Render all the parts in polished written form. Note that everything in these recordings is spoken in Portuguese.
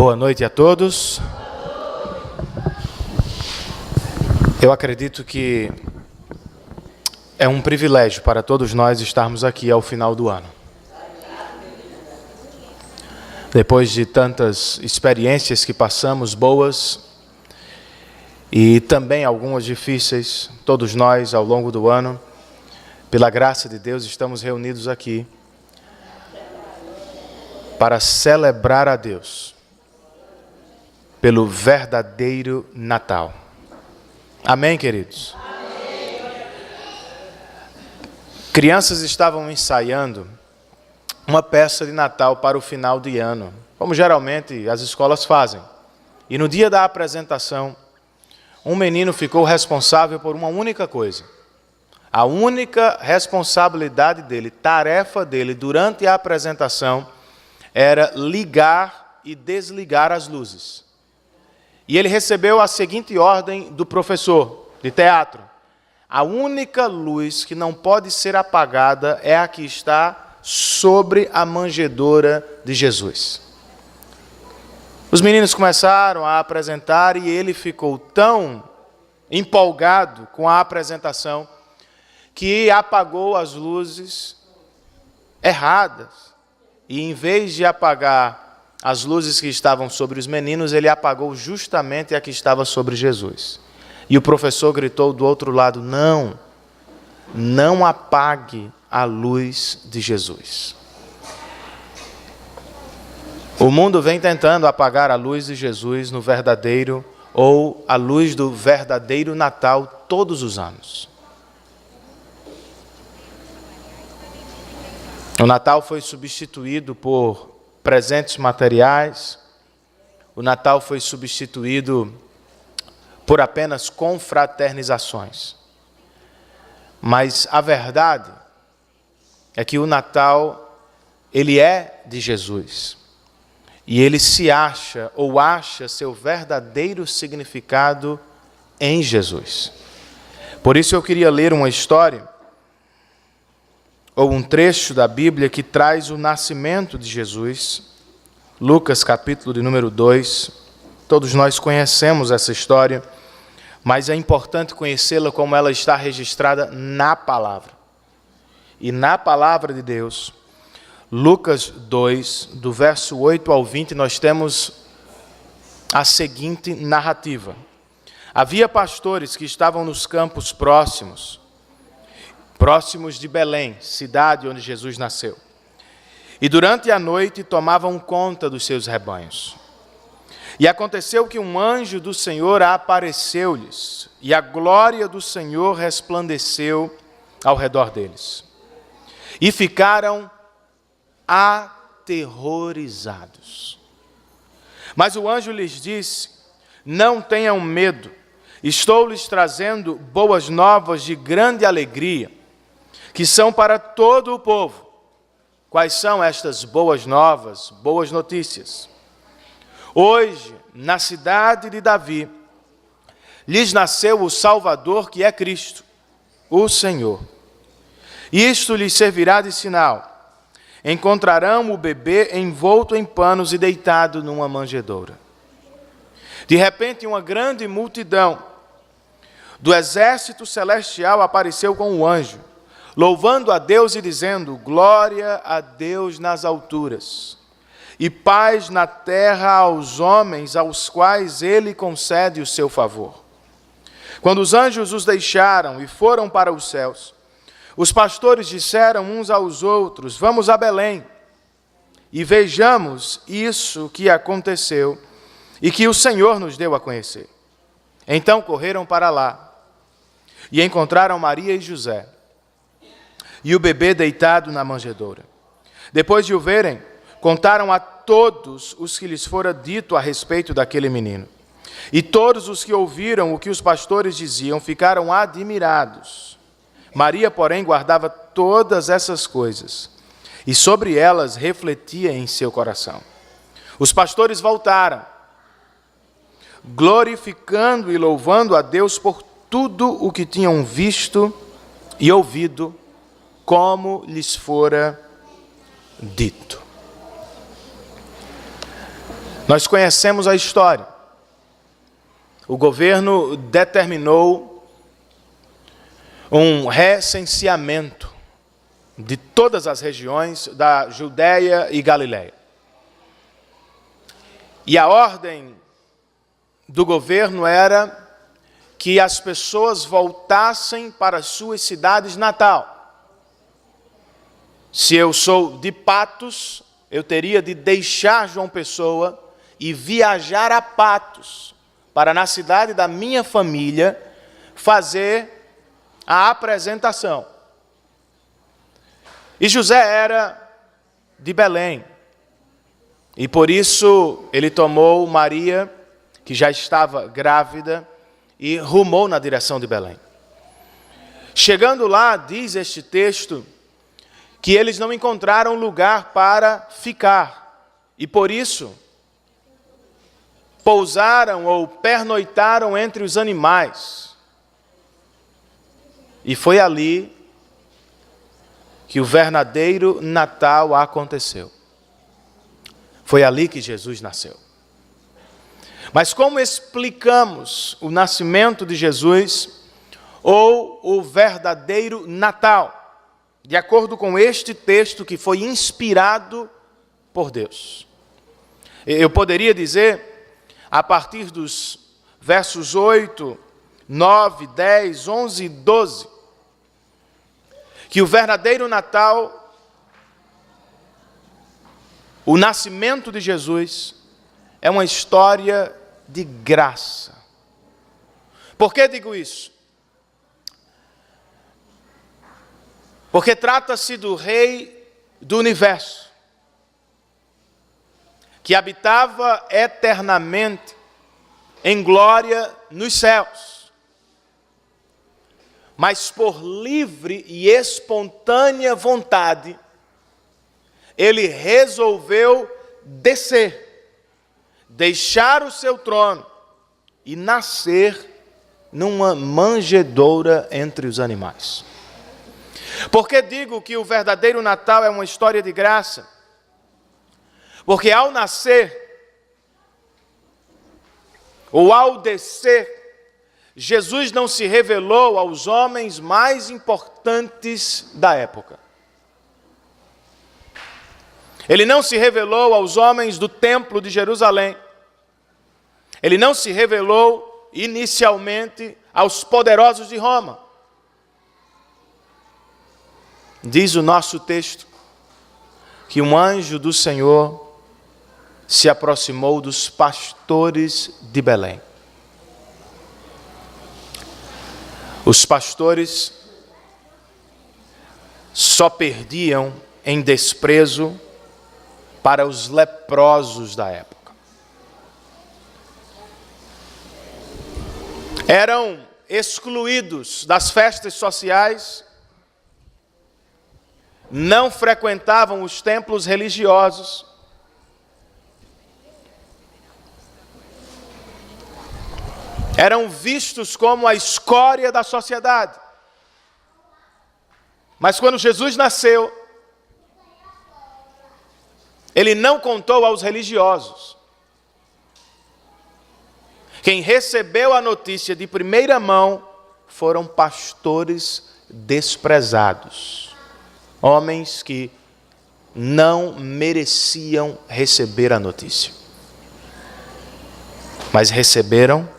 Boa noite a todos. Eu acredito que é um privilégio para todos nós estarmos aqui ao final do ano. Depois de tantas experiências que passamos, boas e também algumas difíceis, todos nós ao longo do ano, pela graça de Deus, estamos reunidos aqui para celebrar a Deus pelo verdadeiro Natal. Amém, queridos? Amém. Crianças estavam ensaiando uma peça de Natal para o final de ano, como geralmente as escolas fazem. E no dia da apresentação, um menino ficou responsável por uma única coisa. A única responsabilidade dele, tarefa dele durante a apresentação, era ligar e desligar as luzes. E ele recebeu a seguinte ordem do professor de teatro: a única luz que não pode ser apagada é a que está sobre a manjedoura de Jesus. Os meninos começaram a apresentar e ele ficou tão empolgado com a apresentação que apagou as luzes erradas. E em vez de apagar as luzes que estavam sobre os meninos, ele apagou justamente a que estava sobre Jesus. E o professor gritou do outro lado: não apague a luz de Jesus. O mundo vem tentando apagar a luz de Jesus no verdadeiro, ou a luz do verdadeiro Natal todos os anos. O Natal foi substituído por presentes materiais. O Natal foi substituído por apenas confraternizações. Mas a verdade é que o Natal, ele é de Jesus. E ele se acha, ou acha seu verdadeiro significado em Jesus. Por isso eu queria ler uma história, ou um trecho da Bíblia que traz o nascimento de Jesus. Lucas, capítulo de número 2. Todos nós conhecemos essa história, mas é importante conhecê-la como ela está registrada na palavra. E na palavra de Deus, Lucas 2, do verso 8 ao 20, nós temos a seguinte narrativa. Havia pastores que estavam nos campos próximos de Belém, cidade onde Jesus nasceu. E durante a noite tomavam conta dos seus rebanhos. E aconteceu que um anjo do Senhor apareceu-lhes, e a glória do Senhor resplandeceu ao redor deles. E ficaram aterrorizados. Mas o anjo lhes disse: não tenham medo, estou lhes trazendo boas novas de grande alegria, que são para todo o povo. Quais são estas boas novas, boas notícias? Hoje, na cidade de Davi, lhes nasceu o Salvador, que é Cristo, o Senhor. Isto lhes servirá de sinal: encontrarão o bebê envolto em panos e deitado numa manjedoura. De repente, uma grande multidão do exército celestial apareceu com o anjo, louvando a Deus e dizendo: glória a Deus nas alturas, e paz na terra aos homens aos quais Ele concede o seu favor. Quando os anjos os deixaram e foram para os céus, os pastores disseram uns aos outros: vamos a Belém e vejamos isso que aconteceu e que o Senhor nos deu a conhecer. Então correram para lá e encontraram Maria e José e o bebê deitado na manjedoura. Depois de o verem, contaram a todos os que lhes fora dito a respeito daquele menino. E todos os que ouviram o que os pastores diziam ficaram admirados. Maria, porém, guardava todas essas coisas e sobre elas refletia em seu coração. Os pastores voltaram, glorificando e louvando a Deus por tudo o que tinham visto e ouvido, como lhes fora dito. Nós conhecemos a história. O governo determinou um recenseamento de todas as regiões da Judéia e Galiléia. E a ordem do governo era que as pessoas voltassem para as suas cidades natal. Se eu sou de Patos, eu teria de deixar João Pessoa e viajar a Patos, para na cidade da minha família fazer a apresentação. E José era de Belém. E por isso ele tomou Maria, que já estava grávida, e rumou na direção de Belém. Chegando lá, diz este texto, que eles não encontraram lugar para ficar. E por isso, pousaram ou pernoitaram entre os animais. E foi ali que o verdadeiro Natal aconteceu. Foi ali que Jesus nasceu. Mas como explicamos o nascimento de Jesus ou o verdadeiro Natal? De acordo com este texto que foi inspirado por Deus. Eu poderia dizer, a partir dos versos 8, 9, 10, 11 e 12, que o verdadeiro Natal, o nascimento de Jesus, é uma história de graça. Por que digo isso? Porque trata-se do Rei do Universo, que habitava eternamente em glória nos céus, mas por livre e espontânea vontade, ele resolveu descer, deixar o seu trono e nascer numa manjedoura entre os animais. Por que digo que o verdadeiro Natal é uma história de graça? Porque ao nascer, ou ao descer, Jesus não se revelou aos homens mais importantes da época. Ele não se revelou aos homens do templo de Jerusalém. Ele não se revelou inicialmente aos poderosos de Roma. Diz o nosso texto que um anjo do Senhor se aproximou dos pastores de Belém. Os pastores só perdiam em desprezo para os leprosos da época. Eram excluídos das festas sociais, não frequentavam os templos religiosos, eram vistos como a escória da sociedade. Mas quando Jesus nasceu, ele não contou aos religiosos. Quem recebeu a notícia de primeira mão foram pastores desprezados. Homens que não mereciam receber a notícia. Mas receberam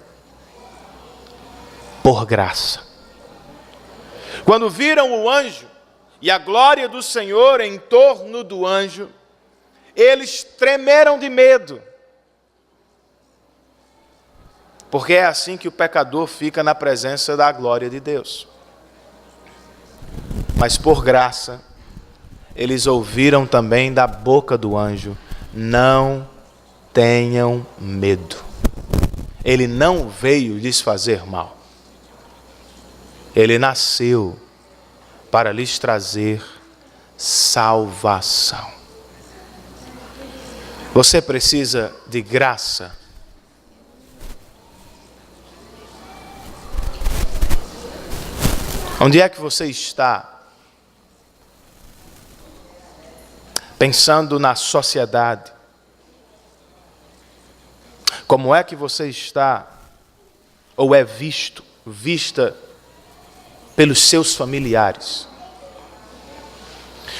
por graça. Quando viram o anjo e a glória do Senhor em torno do anjo, eles tremeram de medo. Porque é assim que o pecador fica na presença da glória de Deus. Mas por graça, eles ouviram também da boca do anjo: não tenham medo. Ele não veio lhes fazer mal. Ele nasceu para lhes trazer salvação. Você precisa de graça. Onde é que você está? Pensando na sociedade, Como é que você está, ou é vista pelos seus familiares?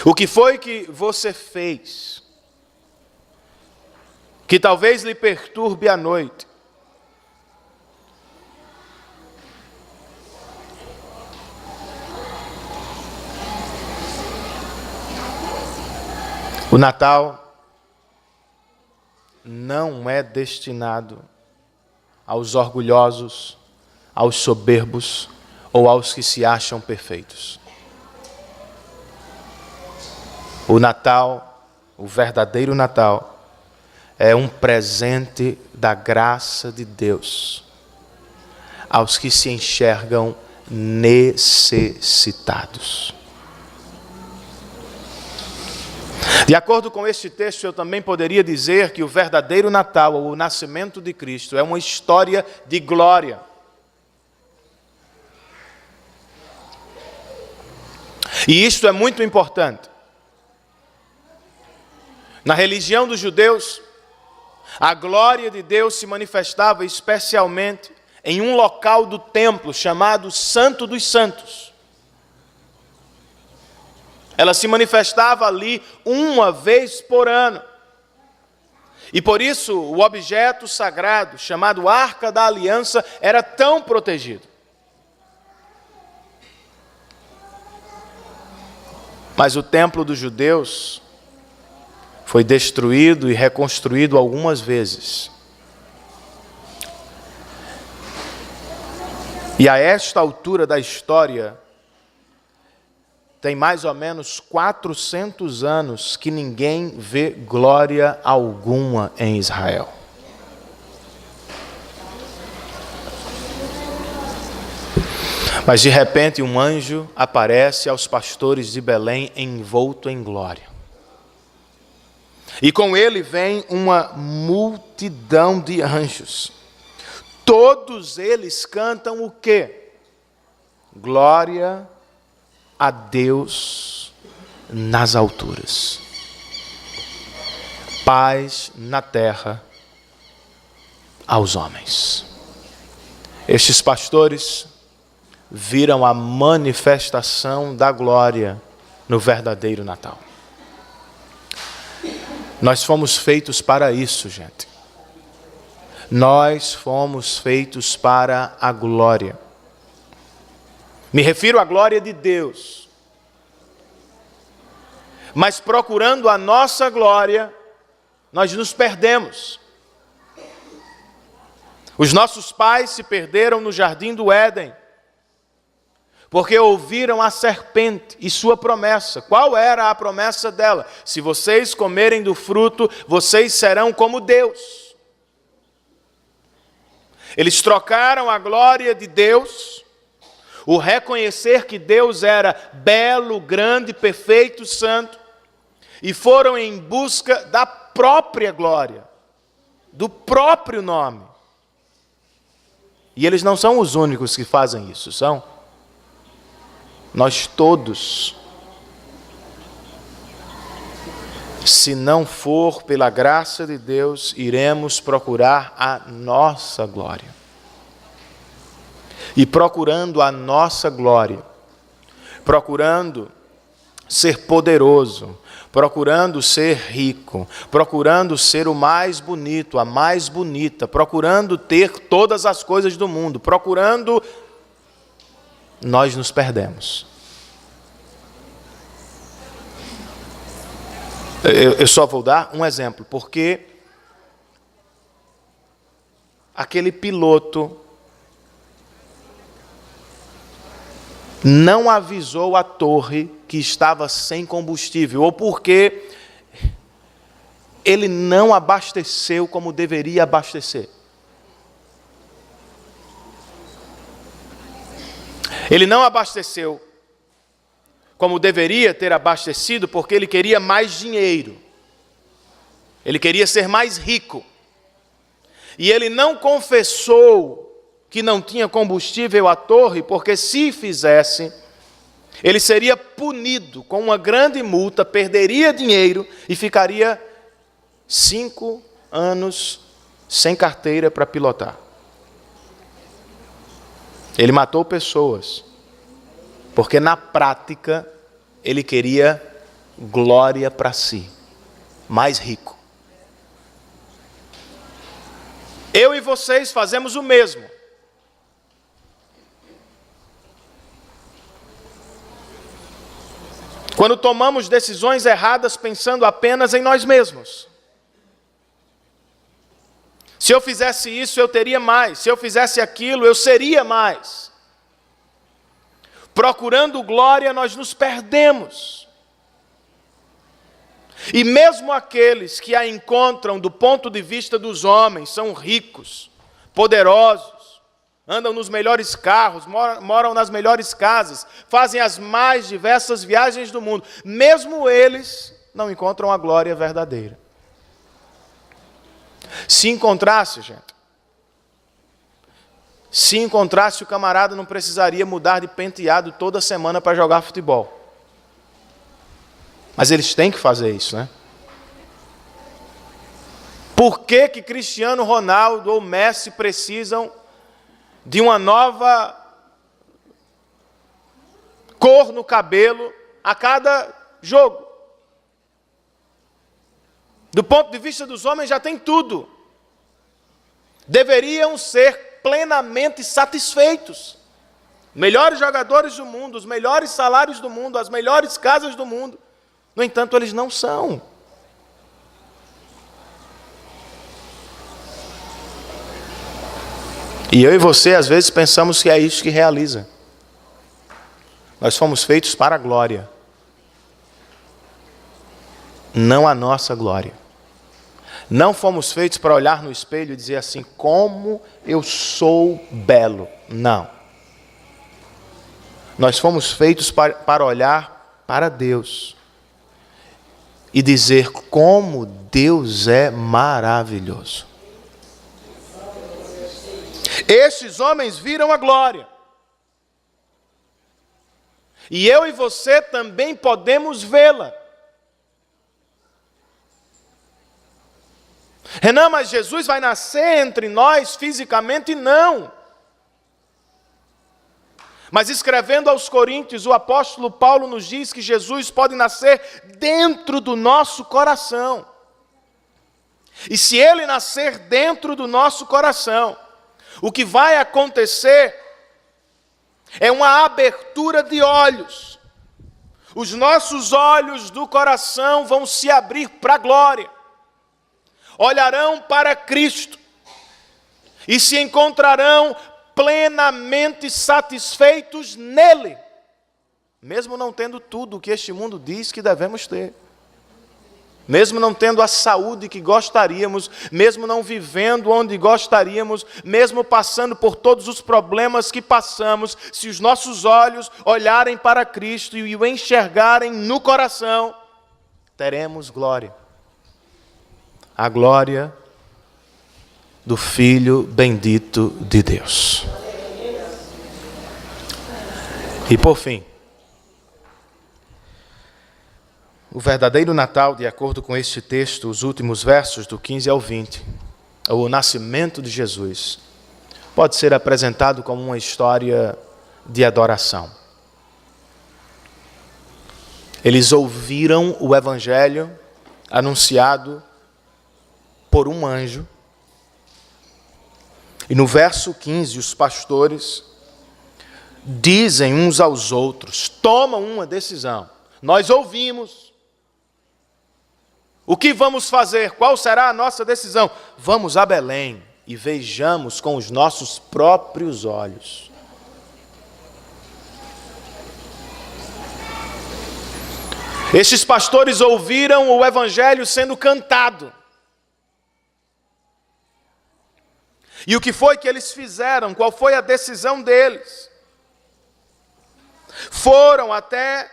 O que foi que você fez que talvez lhe perturbe a noite? O Natal não é destinado aos orgulhosos, aos soberbos ou aos que se acham perfeitos. O Natal, o verdadeiro Natal, é um presente da graça de Deus aos que se enxergam necessitados. De acordo com este texto, eu também poderia dizer que o verdadeiro Natal, ou o nascimento de Cristo, é uma história de glória. E isto é muito importante. Na religião dos judeus, a glória de Deus se manifestava especialmente em um local do templo chamado Santo dos Santos. Ela se manifestava ali uma vez por ano. E por isso o objeto sagrado, chamado Arca da Aliança, era tão protegido. Mas o templo dos judeus foi destruído e reconstruído algumas vezes. E a esta altura da história, tem mais ou menos 400 anos que ninguém vê glória alguma em Israel. Mas de repente um anjo aparece aos pastores de Belém envolto em glória. E com ele vem uma multidão de anjos. Todos eles cantam o quê? Glória a Deus nas alturas, paz na terra aos homens. Estes pastores viram a manifestação da glória no verdadeiro Natal. Nós fomos feitos para isso, gente. Nós fomos feitos para a glória. Me refiro à glória de Deus. Mas procurando a nossa glória, nós nos perdemos. Os nossos pais se perderam no jardim do Éden, porque ouviram a serpente e sua promessa. Qual era a promessa dela? Se vocês comerem do fruto, vocês serão como Deus. Eles trocaram a glória de Deus, o reconhecer que Deus era belo, grande, perfeito, santo, e foram em busca da própria glória, do próprio nome. E eles não são os únicos que fazem isso, são? Nós todos, se não for pela graça de Deus, iremos procurar a nossa glória. E procurando a nossa glória, procurando ser poderoso, procurando ser rico, procurando ser o mais bonito, a mais bonita, procurando ter todas as coisas do mundo, procurando, nós nos perdemos. Eu só vou dar um exemplo, porque aquele piloto não avisou a torre que estava sem combustível, ou porque ele não abasteceu como deveria abastecer. Ele não abasteceu como deveria ter abastecido, porque ele queria mais dinheiro. Ele queria ser mais rico. E ele não confessou que não tinha combustível à torre, porque se fizesse, ele seria punido com uma grande multa, perderia dinheiro e ficaria 5 anos sem carteira para pilotar. Ele matou pessoas, porque na prática ele queria glória para si, mais rico. Eu e vocês fazemos o mesmo. Quando tomamos decisões erradas pensando apenas em nós mesmos. Se eu fizesse isso, eu teria mais. Se eu fizesse aquilo, eu seria mais. Procurando glória, nós nos perdemos. E mesmo aqueles que a encontram do ponto de vista dos homens, são ricos, poderosos, andam nos melhores carros, moram nas melhores casas, fazem as mais diversas viagens do mundo. Mesmo eles não encontram a glória verdadeira. Se encontrasse, o camarada não precisaria mudar de penteado toda semana para jogar futebol. Mas eles têm que fazer isso, né? Por que que Cristiano Ronaldo ou Messi precisam de uma nova cor no cabelo a cada jogo? Do ponto de vista dos homens já tem tudo. Deveriam ser plenamente satisfeitos. Melhores jogadores do mundo, os melhores salários do mundo, as melhores casas do mundo. No entanto, eles não são. E eu e você, às vezes, pensamos que é isso que realiza. Nós fomos feitos para a glória. Não a nossa glória. Não fomos feitos para olhar no espelho e dizer assim, como eu sou belo. Não. Nós fomos feitos para olhar para Deus e dizer como Deus é maravilhoso. Estes homens viram a glória. E eu e você também podemos vê-la. Renan, mas Jesus vai nascer entre nós fisicamente? Não. Mas escrevendo aos Coríntios, o apóstolo Paulo nos diz que Jesus pode nascer dentro do nosso coração. E se ele nascer dentro do nosso coração, o que vai acontecer é uma abertura de olhos. Os nossos olhos do coração vão se abrir para a glória. Olharão para Cristo e se encontrarão plenamente satisfeitos nele, mesmo não tendo tudo o que este mundo diz que devemos ter, mesmo não tendo a saúde que gostaríamos, mesmo não vivendo onde gostaríamos, mesmo passando por todos os problemas que passamos, se os nossos olhos olharem para Cristo e o enxergarem no coração, teremos glória. A glória do Filho bendito de Deus. E por fim, o verdadeiro Natal, de acordo com este texto, os últimos versos do 15 ao 20, o nascimento de Jesus, pode ser apresentado como uma história de adoração. Eles ouviram o Evangelho anunciado por um anjo. E no verso 15, os pastores dizem uns aos outros, tomam uma decisão. Nós ouvimos. O que vamos fazer? Qual será a nossa decisão? Vamos a Belém e vejamos com os nossos próprios olhos. Estes pastores ouviram o Evangelho sendo cantado. E o que foi que eles fizeram? Qual foi a decisão deles? Foram até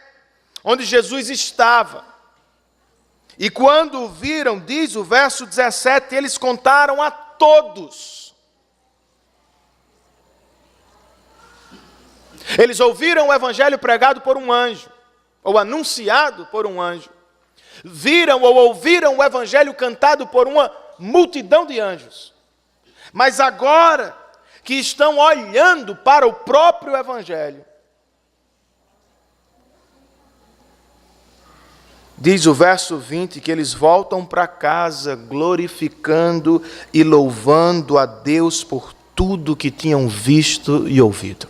onde Jesus estava. E quando o viram, diz o verso 17, eles contaram a todos. Eles ouviram o Evangelho pregado por um anjo, ou anunciado por um anjo. Viram ou ouviram o Evangelho cantado por uma multidão de anjos. Mas agora que estão olhando para o próprio Evangelho, diz o verso 20 que eles voltam para casa glorificando e louvando a Deus por tudo que tinham visto e ouvido.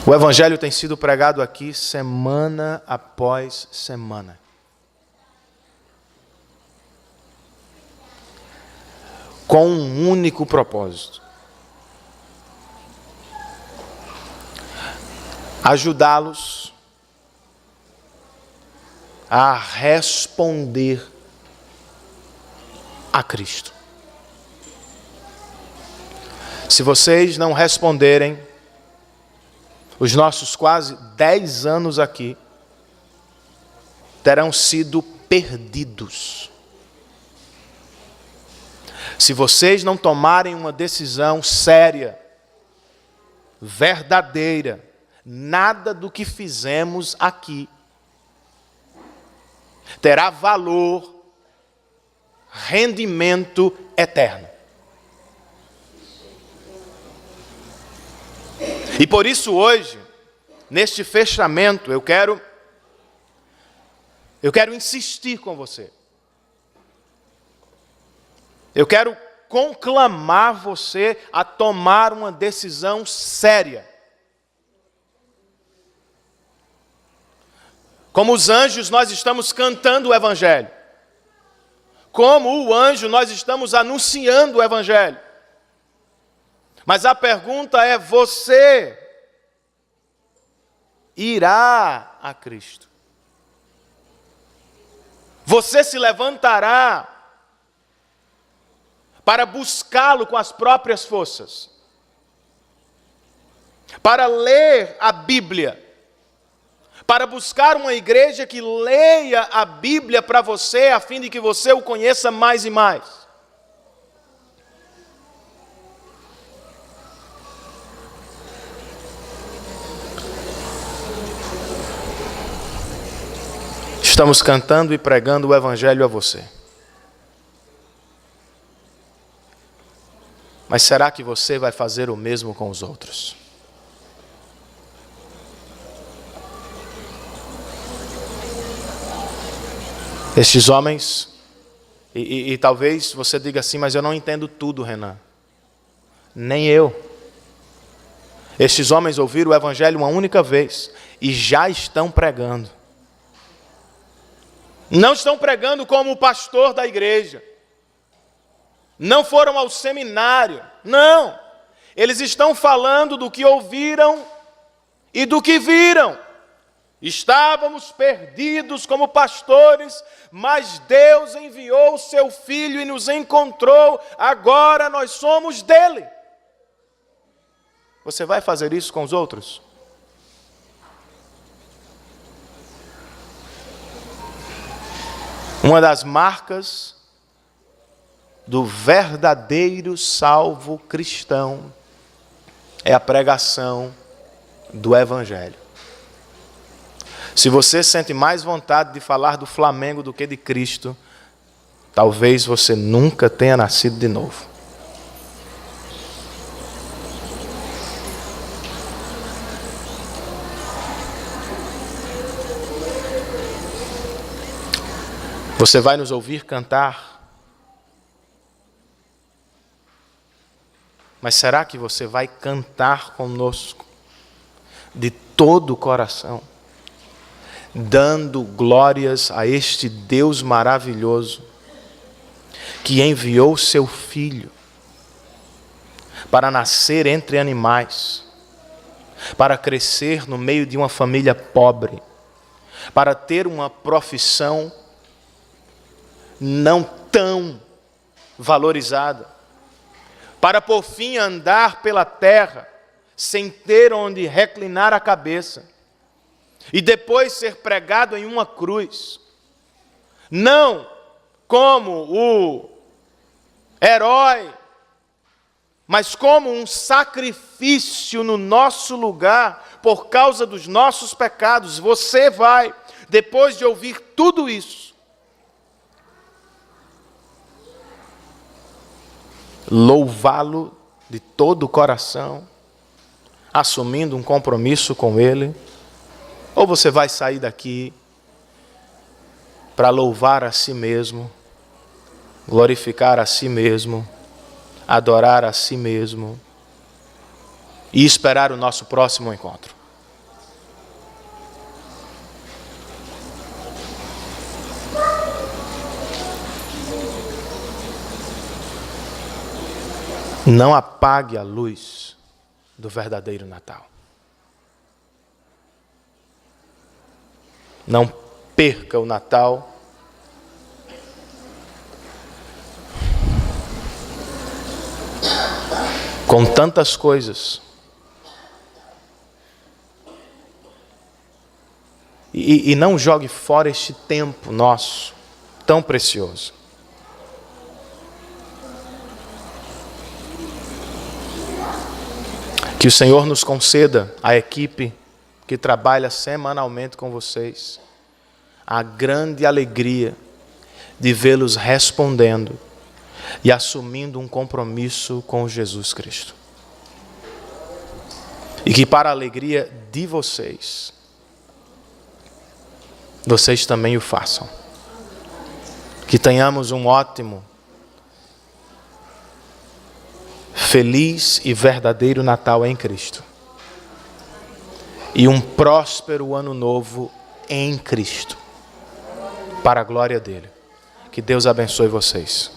O Evangelho tem sido pregado aqui semana após semana. Com um único propósito: ajudá-los a responder a Cristo. Se vocês não responderem, os nossos quase 10 anos aqui terão sido perdidos. Se vocês não tomarem uma decisão séria, verdadeira, nada do que fizemos aqui terá valor, rendimento eterno. E por isso hoje, neste fechamento, eu quero insistir com você. Eu quero conclamar você a tomar uma decisão séria. Como os anjos, nós estamos cantando o Evangelho. Como o anjo, nós estamos anunciando o Evangelho. Mas a pergunta é: você irá a Cristo? Você se levantará para buscá-lo com as próprias forças? Para ler a Bíblia? Para buscar uma igreja que leia a Bíblia para você, a fim de que você o conheça mais e mais? Estamos cantando e pregando o Evangelho a você. Mas será que você vai fazer o mesmo com os outros? Estes homens, e talvez você diga assim: mas eu não entendo tudo, Renan. Nem eu. Estes homens ouviram o Evangelho uma única vez e já estão pregando. Não estão pregando como o pastor da igreja. Não foram ao seminário. Não. Eles estão falando do que ouviram e do que viram. Estávamos perdidos como pastores, mas Deus enviou o seu Filho e nos encontrou. Agora nós somos dele. Você vai fazer isso com os outros? Uma das marcas do verdadeiro salvo cristão é a pregação do Evangelho. Se você sente mais vontade de falar do Flamengo do que de Cristo, talvez você nunca tenha nascido de novo. Você vai nos ouvir cantar, mas será que você vai cantar conosco de todo o coração, dando glórias a este Deus maravilhoso que enviou seu Filho para nascer entre animais, para crescer no meio de uma família pobre, para ter uma profissão não tão valorizada, para por fim andar pela terra sem ter onde reclinar a cabeça e depois ser pregado em uma cruz, não como o herói, mas como um sacrifício no nosso lugar por causa dos nossos pecados. Você vai depois de ouvir tudo isso, louvá-lo de todo o coração, assumindo um compromisso com Ele, ou você vai sair daqui para louvar a si mesmo, glorificar a si mesmo, adorar a si mesmo e esperar o nosso próximo encontro. Não apague a luz do verdadeiro Natal. Não perca o Natal com tantas coisas. E não jogue fora este tempo nosso, tão precioso. Que o Senhor nos conceda, a equipe que trabalha semanalmente com vocês, a grande alegria de vê-los respondendo e assumindo um compromisso com Jesus Cristo. E que para a alegria de vocês, vocês também o façam. Que tenhamos um ótimo, feliz e verdadeiro Natal em Cristo. E um próspero ano novo em Cristo. Para a glória dele. Que Deus abençoe vocês.